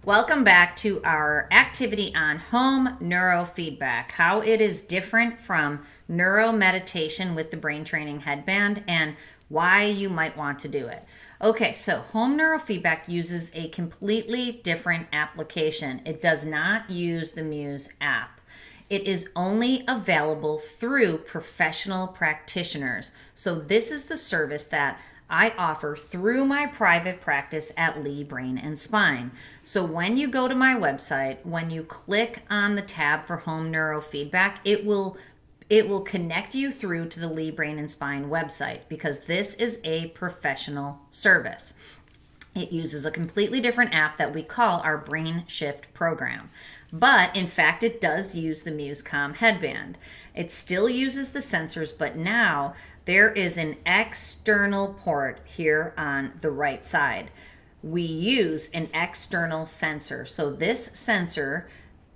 Welcome back to our activity on home neurofeedback, how it is different from neuro meditation with the brain training headband and why you might want to do it. Okay, so home neurofeedback uses a completely different application. It does not use the Muse app. It is only available through professional practitioners. So this is the service that I offer through my private practice at Lee Brain and Spine. So when you go to my website, when you click on the tab for home neurofeedback, it will connect you through to the Lee Brain and Spine website because this is a professional service. It uses a completely different app that we call our Brain Shift program. But in fact, it does use the MuseCom headband. It still uses the sensors, but now there is an external port here on the right side. We use an external sensor. So this sensor,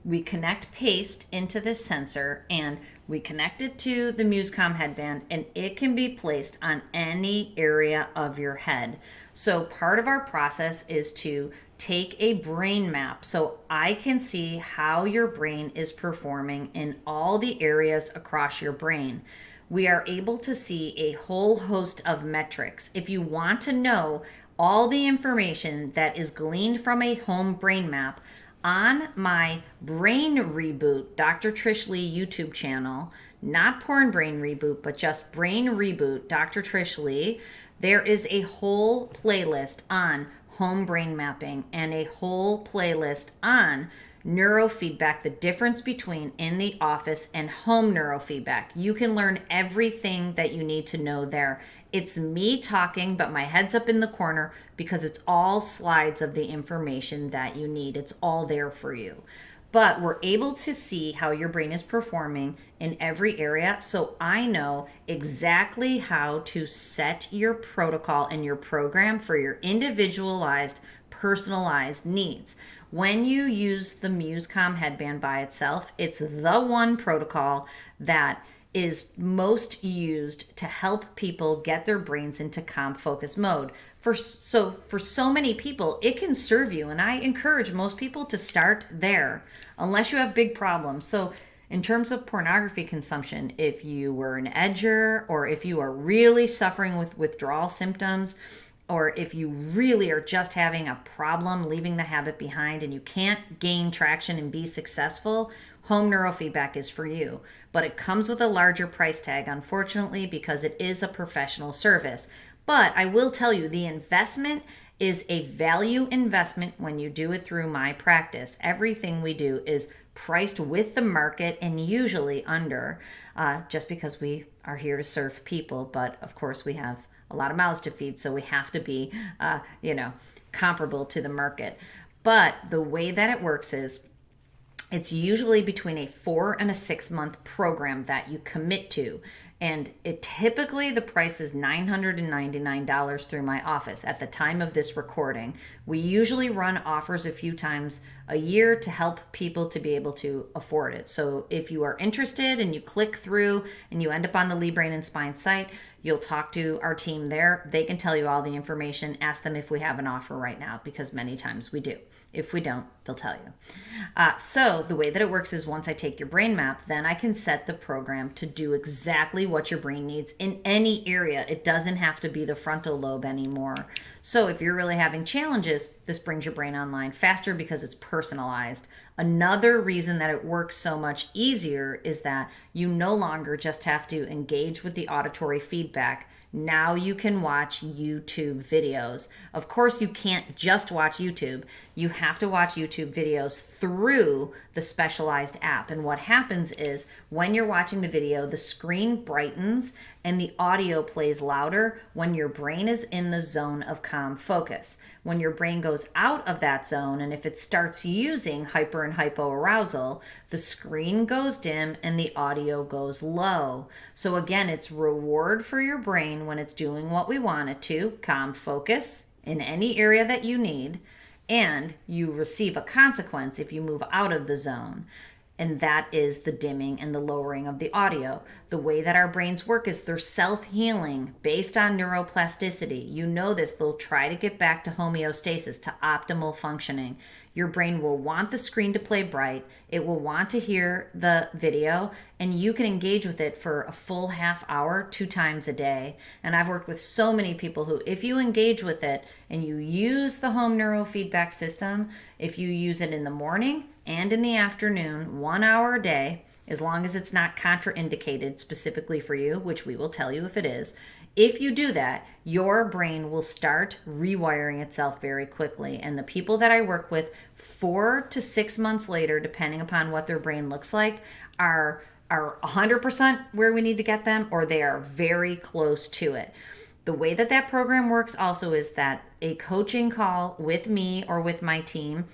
we connect paste into this sensor and we connect it to the MuseCom headband, and it can be placed on any area of your head. So part of our process is to take a brain map so I can see how your brain is performing in all the areas across your brain. We are able to see a whole host of metrics. If you want to know all the information that is gleaned from a home brain map, on my Brain Reboot, Dr. Trish Lee YouTube channel, not Porn Brain Reboot, but just Brain Reboot, Dr. Trish Lee, there is a whole playlist on home brain mapping and a whole playlist on neurofeedback, the difference between in the office and home neurofeedback. You can learn everything that you need to know there. It's me talking, but my head's up in the corner because it's all slides of the information that you need. It's all there for you. But we're able to see how your brain is performing in every area. So I know exactly how to set your protocol and your program for your individualized, personalized needs. When you use the MuseCom headband by itself, it's the one protocol that is most used to help people get their brains into calm focus mode. For so many people, it can serve you, and I encourage most people to start there unless you have big problems. So in terms of pornography consumption, if you were an edger or if you are really suffering with withdrawal symptoms, or if you really are just having a problem leaving the habit behind and you can't gain traction and be successful, home neurofeedback is for you. But it comes with a larger price tag, unfortunately, because it is a professional service. But I will tell you, the investment is a value investment when you do it through my practice. Everything we do is priced with the market and usually under, just because we are here to serve people. But of course, we have a lot of mouths to feed, so we have to be, comparable to the market. But the way that it works is it's usually between a 4 and a 6 month program that you commit to. And it typically the price is $999 through my office at the time of this recording. We usually run offers a few times a year to help people to be able to afford it. So if you are interested and you click through and you end up on the Lee Brain and Spine site, you'll talk to our team there. They can tell you all the information. Ask them if we have an offer right now, because many times we do. If we don't, they'll tell you. So the way that it works is once I take your brain map, then I can set the program to do exactly what your brain needs in any area. It doesn't have to be the frontal lobe anymore. So if you're really having challenges, this brings your brain online faster because it's personalized. Another reason that it works so much easier is that you no longer just have to engage with the auditory feedback. Now you can watch YouTube videos. Of course, you can't just watch YouTube. You have to watch YouTube videos through the specialized app. And what happens is when you're watching the video, the screen brightens and the audio plays louder when your brain is in the zone of calm focus. When your brain goes out of that zone, and if it starts using hyper and hypoarousal, the screen goes dim and the audio goes low. So again, it's reward for your brain when it's doing what we want it to, calm focus in any area that you need, and you receive a consequence if you move out of the zone. and that is the dimming and the lowering of the audio. The way that our brains work is they're self-healing based on neuroplasticity. You know this, they'll try to get back to homeostasis, to optimal functioning. Your brain will want the screen to play bright, it will want to hear the video, and you can engage with it for a full half hour 2 times a day. And I've worked with so many people who, if you engage with it and you use the home neurofeedback system, if you use it in the morning and in the afternoon, 1 hour a day, as long as it's not contraindicated specifically for you, which we will tell you if it is. If you do that, your brain will start rewiring itself very quickly. And the people that I work with 4 to 6 months later, depending upon what their brain looks like, are 100% where we need to get them, or they are very close to it. The way that that program works also is that a coaching call with me or with my team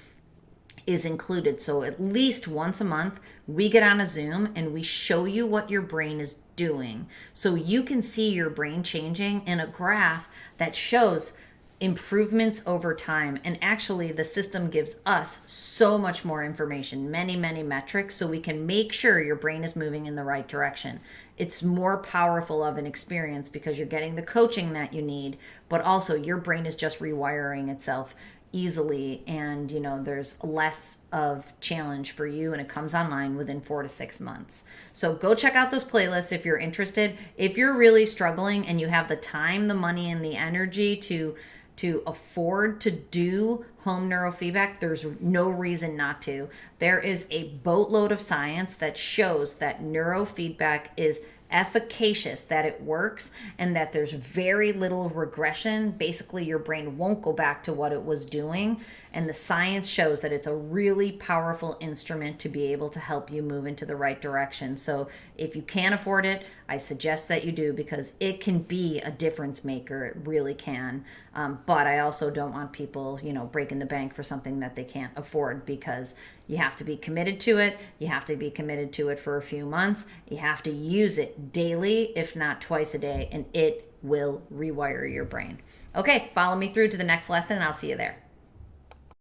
is included. So at least once a month, we get on a Zoom and we show you what your brain is doing. So you can see your brain changing in a graph that shows improvements over time. And actually, the system gives us so much more information, many, many metrics, so we can make sure your brain is moving in the right direction. It's more powerful of an experience because you're getting the coaching that you need, but also your brain is just rewiring itself easily, and there's less of challenge for you, and it comes online within 4 to 6 months. So go check out those playlists if you're interested. If you're really struggling and you have the time, the money, and the energy to afford to do home neurofeedback, there's no reason not to. There is a boatload of science that shows that neurofeedback is efficacious, that it works, and that there's very little regression. Basically, your brain won't go back to what it was doing. And the science shows that it's a really powerful instrument to be able to help you move into the right direction. So if you can't afford it, I suggest that you do, because it can be a difference maker. It really can. But I also don't want people, breaking the bank for something that they can't afford, because you have to be committed to it. You have to be committed to it for a few months. You have to use it daily, if not twice a day, and it will rewire your brain. Okay, follow me through to the next lesson, and I'll see you there.